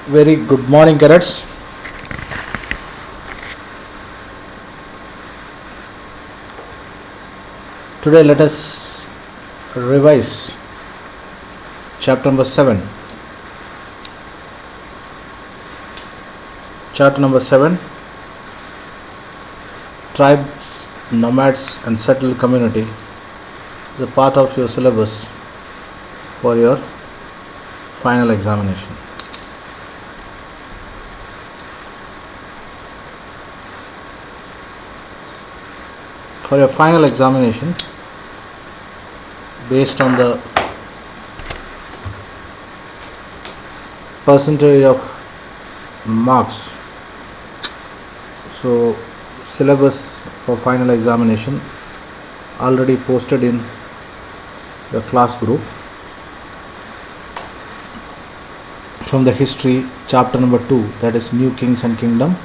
Very good morning, cadets. Today, let us revise chapter number 7. Chapter number 7, Tribes, Nomads and Settled Community, is a part of your syllabus for your final examination. For your final examination, based on the percentage of marks, so syllabus for final examination already posted in the class group. From the history, chapter number 2, that is New Kings and Kingdom.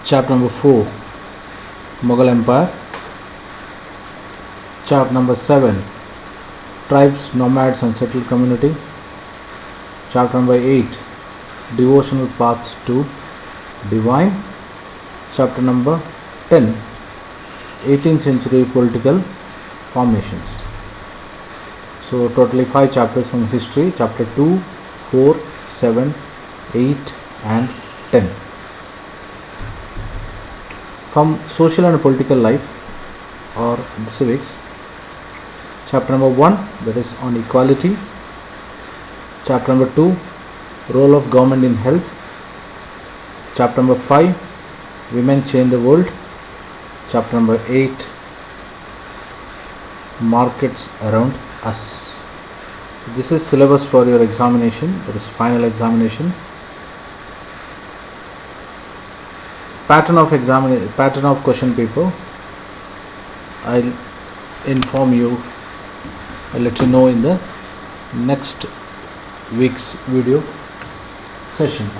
Chapter number 4, Mughal Empire. Chapter number 7, Tribes, Nomads and Settled Community. Chapter number 8, Devotional Paths to Divine. Chapter number 10, 18th century political formations. So totally 5 chapters from history, chapter 2, 4, 7, 8 and 10. From social and political life or civics, chapter number 1, that is on equality. Chapter number 2, role of government in health. Chapter number 5, women change the world. Chapter number 8, markets around us. So this is syllabus for your examination, that is final examination. Pattern of question paper, I'll inform you, I'll let you know in the next week's video session.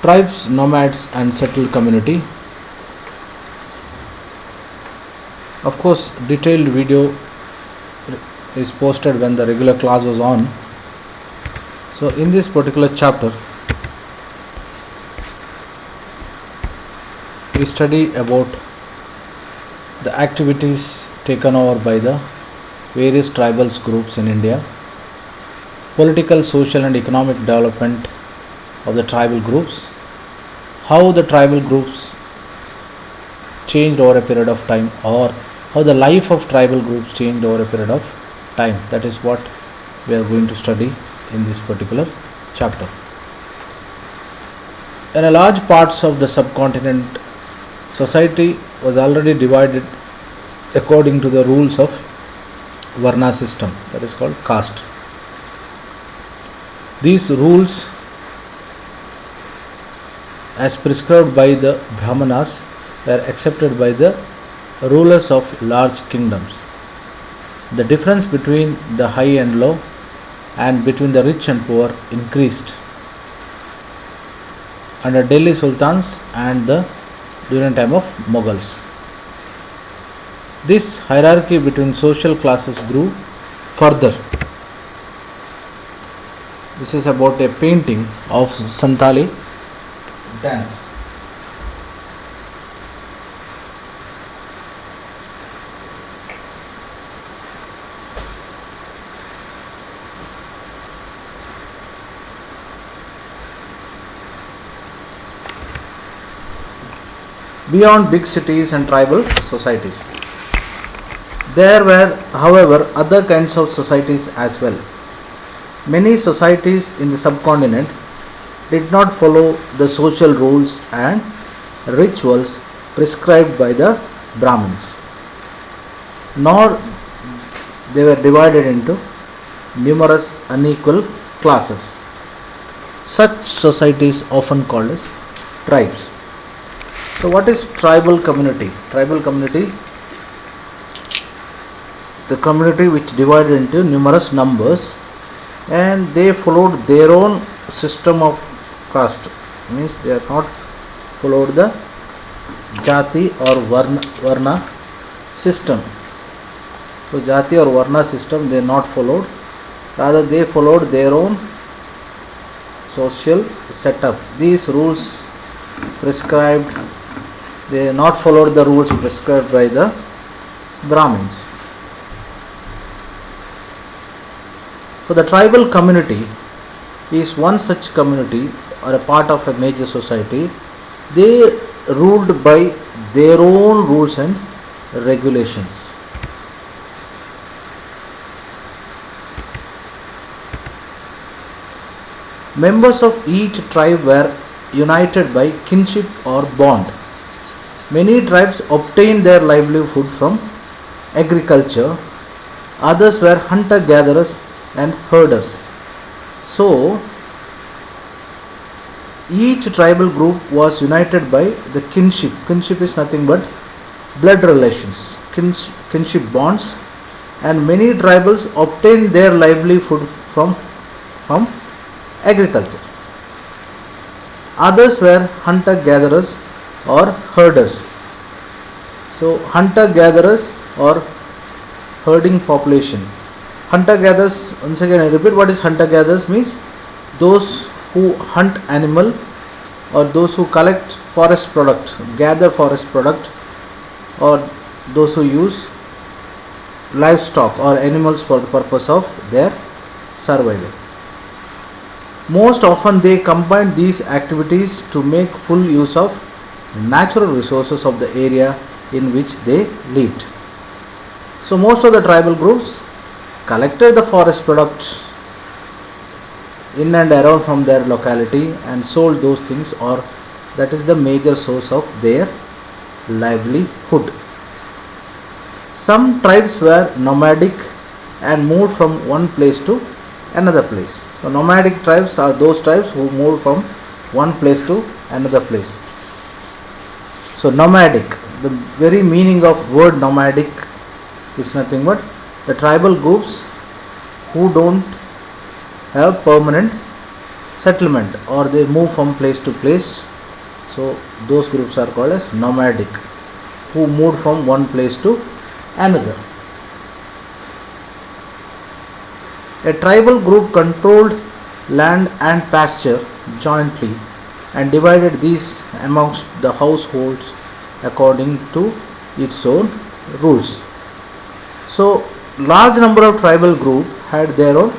Tribes, nomads and settled community. Of course, detailed video is posted when the regular class was on. So in this particular chapter, we study about the activities taken over by the various tribal groups in India, political, social and economic development of the tribal groups, how the tribal groups changed over a period of time, or how the life of tribal groups changed over a period of time. That is what we are going to study in this particular chapter. In a large parts of the subcontinent, society was already divided according to the rules of Varna system, that is called caste. These rules, as prescribed by the Brahmanas, were accepted by the rulers of large kingdoms. The difference between the high and low and between the rich and poor increased under Delhi Sultans and during time of Mughals. This hierarchy between social classes grew further. This is about a painting of Santali dance. Beyond big cities and tribal societies, there were, however, other kinds of societies as well. Many societies in the subcontinent did not follow the social rules and rituals prescribed by the Brahmins, nor they were divided into numerous unequal classes. Such societies often called as tribes. So what is tribal community? Tribal community, the community which divided into numerous numbers and they followed their own system of caste, means they are not followed the jati or varna system. So Jati or Varna system they not followed, rather they followed their own social setup. These rules prescribed, they not followed the rules prescribed by the Brahmins. So the tribal community is one such community or a part of a major society. They ruled by their own rules and regulations. Members of each tribe were united by kinship or bond. Many tribes obtained their livelihood from agriculture, others were hunter gatherers and herders. So, each tribal group was united by the kinship. Kinship is nothing but blood relations, kinship bonds, and many tribals obtained their livelihood from agriculture. Others were hunter gatherers or herders. So, hunter gatherers or herding population. Hunter gatherers, once again I repeat, what is hunter gatherers means? Those who hunt animal or those who collect forest product, gather forest product, or those who use livestock or animals for the purpose of their survival. Most often they combine these activities to make full use of natural resources of the area in which they lived. So most of the tribal groups collected the forest products in and around from their locality and sold those things, or that is the major source of their livelihood. Some tribes were nomadic and moved from one place to another place. So nomadic tribes are those tribes who moved from one place to another place. So nomadic, the very meaning of word nomadic is nothing but the tribal groups who don't have permanent settlement or they move from place to place. So those groups are called as nomadic, who moved from one place to another. A tribal group controlled land and pasture jointly and divided these amongst the households according to its own rules. So large number of tribal group had their own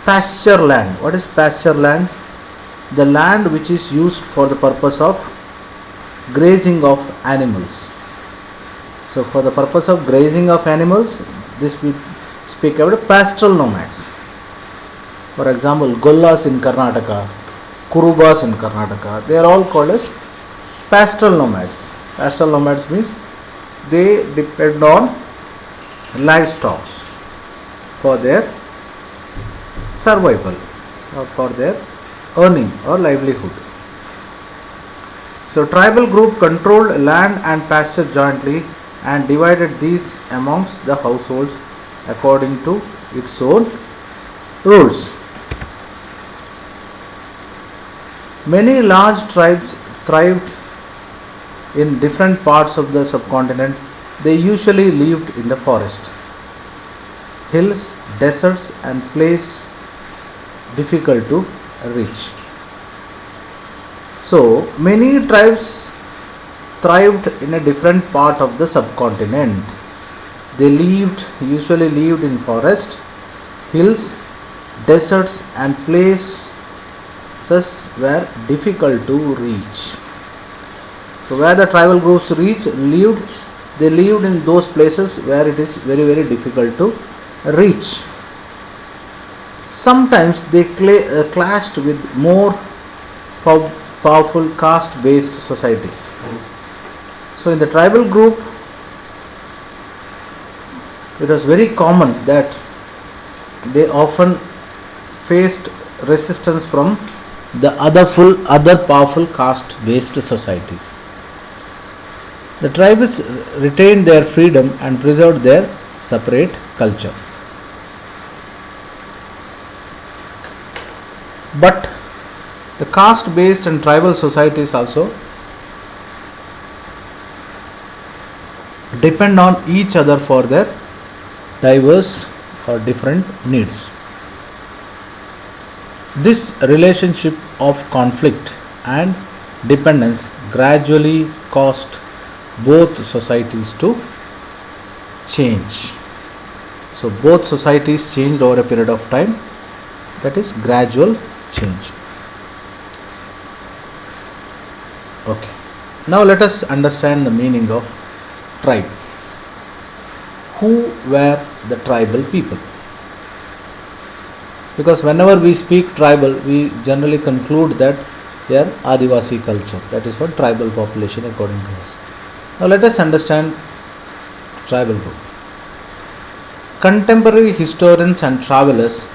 pasture land. What is pasture land? The land which is used for the purpose of grazing of animals. So for the purpose of grazing of animals, this we speak about pastoral nomads. For example, Gollas in Karnataka, Kurubas in Karnataka, they are all called as pastoral nomads. Pastoral nomads means they depend on livestock for their survival or for their earning or livelihood. So tribal group controlled land and pasture jointly and divided these amongst the households according to its own rules. Many large tribes thrived in different parts of the subcontinent. They usually lived in the forest, hills, deserts and places difficult to reach. So many tribes thrived in a different part of the subcontinent. They usually lived in forest, hills, deserts and places were difficult to reach. So where the tribal groups lived, they lived in those places where it is very, very difficult to reach. Sometimes they clashed with more powerful caste-based societies. So in the tribal group, it was very common that they often faced resistance from the other powerful caste-based societies. The tribes retained their freedom and preserved their separate culture. But the caste-based and tribal societies also depend on each other for their diverse or different needs. This relationship of conflict and dependence gradually caused both societies to change. So, both societies changed over a period of time, that is, gradual change. Okay. Now, let us understand the meaning of tribe. Who were the tribal people? Because whenever we speak tribal, we generally conclude that they are Adivasi culture. That is what tribal population according to us. Now let us understand tribal group. Contemporary historians and travelers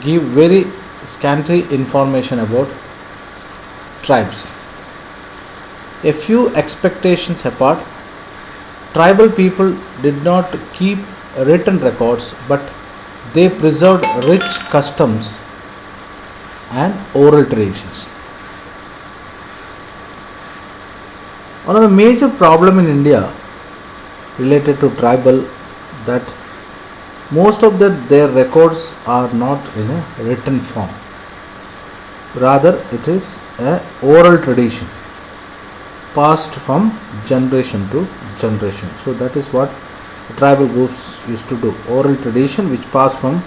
give very scanty information about tribes. A few expectations apart, tribal people did not keep written records, but they preserved rich customs and oral traditions. One of the major problem in India related to tribal, that most of their records are not in a written form. Rather, it is a oral tradition passed from generation to generation. So that is what tribal groups used to do. Oral tradition which passed from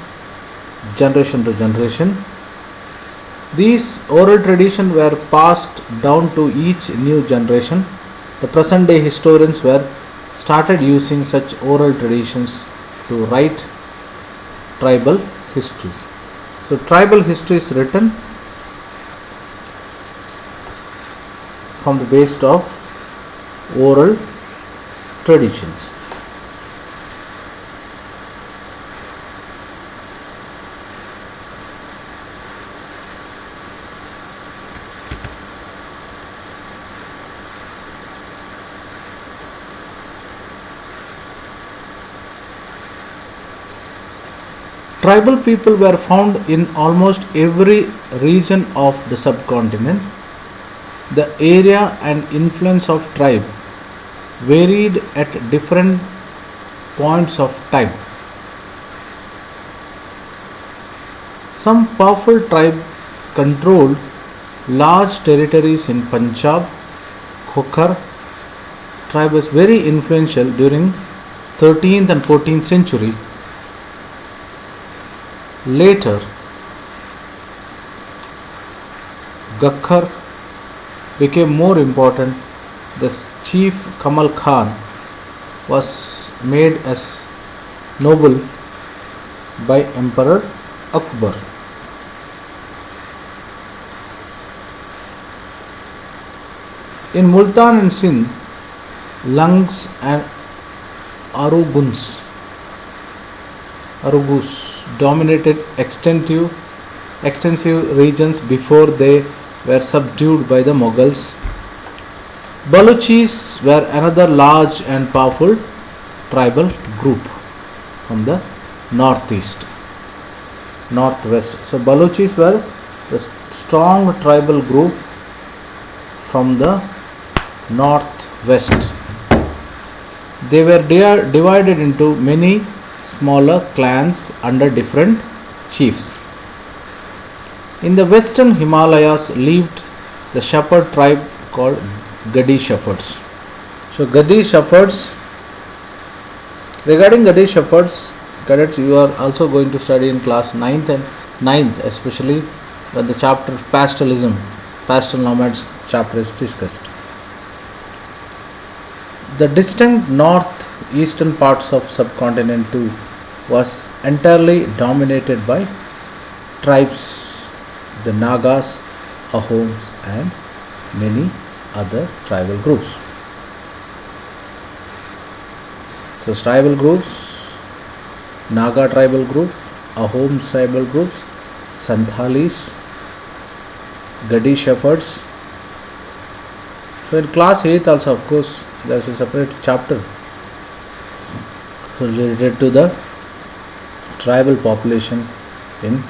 generation to generation. These oral traditions were passed down to each new generation. The present day historians were started using such oral traditions to write tribal histories. So tribal history is written from the basis of oral traditions. Tribal people were found in almost every region of the subcontinent. The area and influence of tribe varied at different points of time. Some powerful tribe controlled large territories in Punjab. Khokar tribe was very influential during 13th and 14th century. Later, Gakhar became more important. The chief Kamal Khan was made as noble by Emperor Akbar. In Multan and Sindh, Lungs and Arugus dominated extensive regions before they were subdued by the Mughals. Baluchis were another large and powerful tribal group from the northwest. So Baluchis were the strong tribal group from the northwest. They were divided into many smaller clans under different chiefs. In the western Himalayas lived the shepherd tribe called Gadi shepherds. So Gadi shepherds, regarding Gadi shepherds, cadets, you are also going to study in class 9th and 9th, especially when the chapter pastoralism, pastoral nomads chapter is discussed. The distant northeastern parts of subcontinent too was entirely dominated by tribes, the Nagas, Ahoms and many other tribal groups. So tribal groups, Naga tribal group, Ahom tribal groups, Santhalis, Gadi shepherds. So in class 8th also, of course, there is a separate chapter related to the tribal population in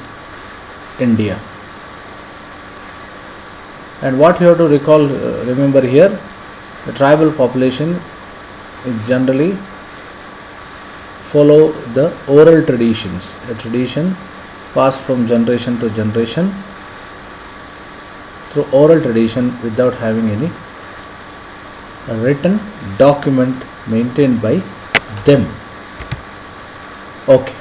India. And what you have to remember here, the tribal population is generally follow the oral traditions, a tradition passed from generation to generation through oral tradition without having any written document maintained by them. Okay.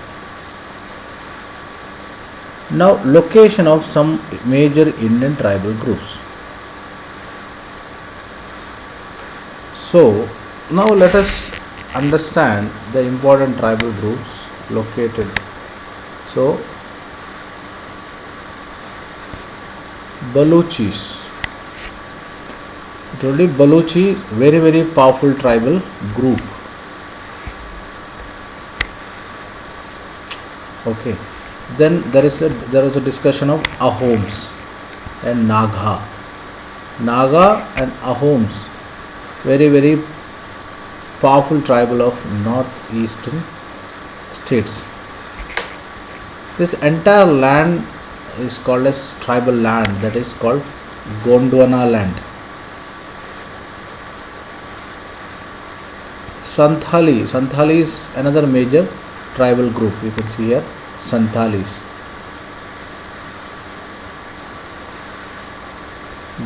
Now, location of some major Indian tribal groups. So, now let us understand the important tribal groups located. So, Baluchis. Today Baluchi, very powerful tribal group. Okay. Then there was a discussion of Ahoms and Nagha. Naga and Ahoms, very powerful tribal of northeastern states. This entire land is called as tribal land, that is called Gondwana land. Santhali is another major tribal group. You can see here Santhalis.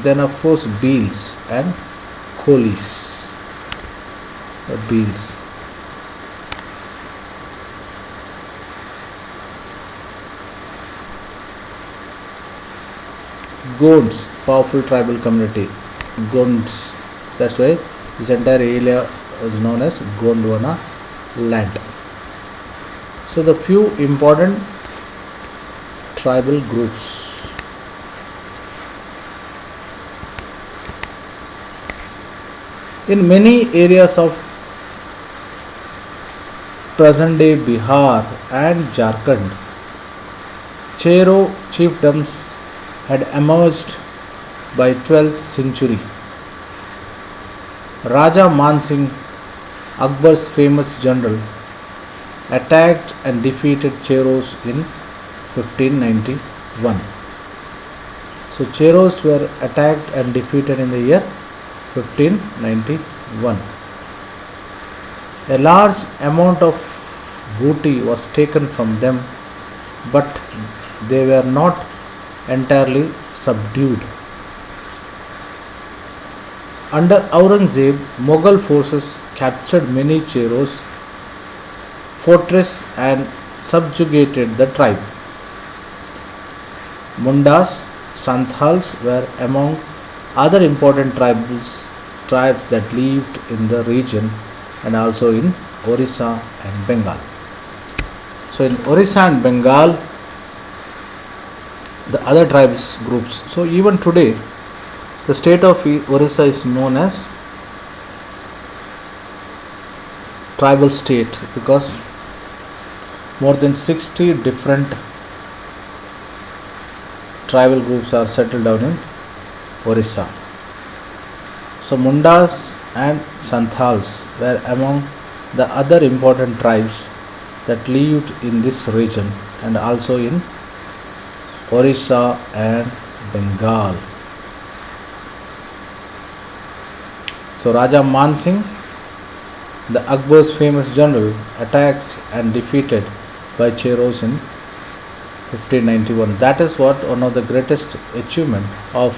Then of course Beals and Kolis. Beals. Gonds, powerful tribal community. Gonds. That's why this entire area was known as Gondwana land. So the few important tribal groups. In many areas of present day Bihar and Jharkhand, Chero chiefdoms had emerged by 12th century. Raja Man Singh, Akbar's famous general, attacked and defeated Cheros in 1591. So Cheros were attacked and defeated in the year 1591. A large amount of booty was taken from them, but they were not entirely subdued. Under Aurangzeb, Mughal forces captured many Cheros fortress and subjugated the tribe. Mundas, Santhals were among other important tribes that lived in the region and also in Orissa and Bengal. So in Orissa and Bengal, the other tribes groups. So even today, the state of Orissa is known as tribal state because more than 60 different tribal groups are settled down in Orissa. So Mundas and Santhals were among the other important tribes that lived in this region and also in Orissa and Bengal. So Raja Man Singh, the Akbar's famous general, attacked and defeated by Cheros in 1591. That is what one of the greatest achievement of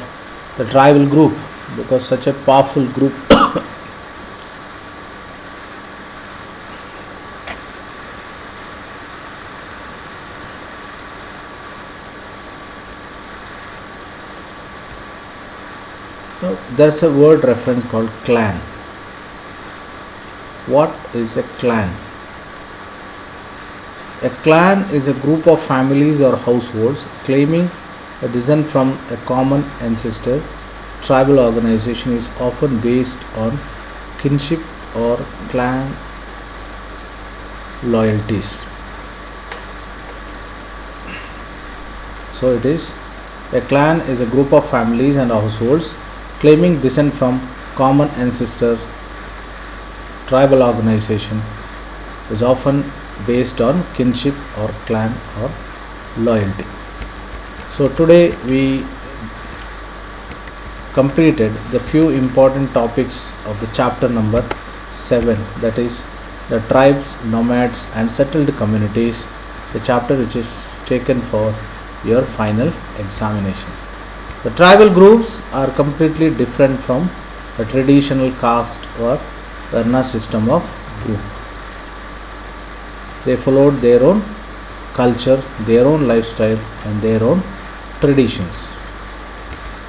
the tribal group, because such a powerful group there is a word reference called clan. What is a clan? A clan is a group of families or households claiming a descent from a common ancestor. Tribal organization is often based on kinship or clan loyalties. So it is a clan is a group of families and households claiming descent from common ancestor. Tribal organization is often based on kinship or clan or loyalty. So today we completed the few important topics of the chapter number 7, that is the tribes, nomads, and settled communities, the chapter which is taken for your final examination. The tribal groups are completely different from the traditional caste or Varna system of group. They followed their own culture, their own lifestyle, and their own traditions.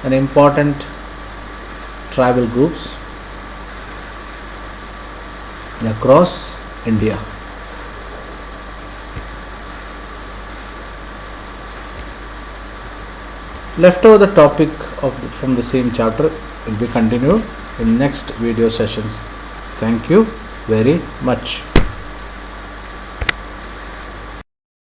An important tribal groups across India. Left over the topic from the same chapter will be continued in next video sessions. Thank you very much.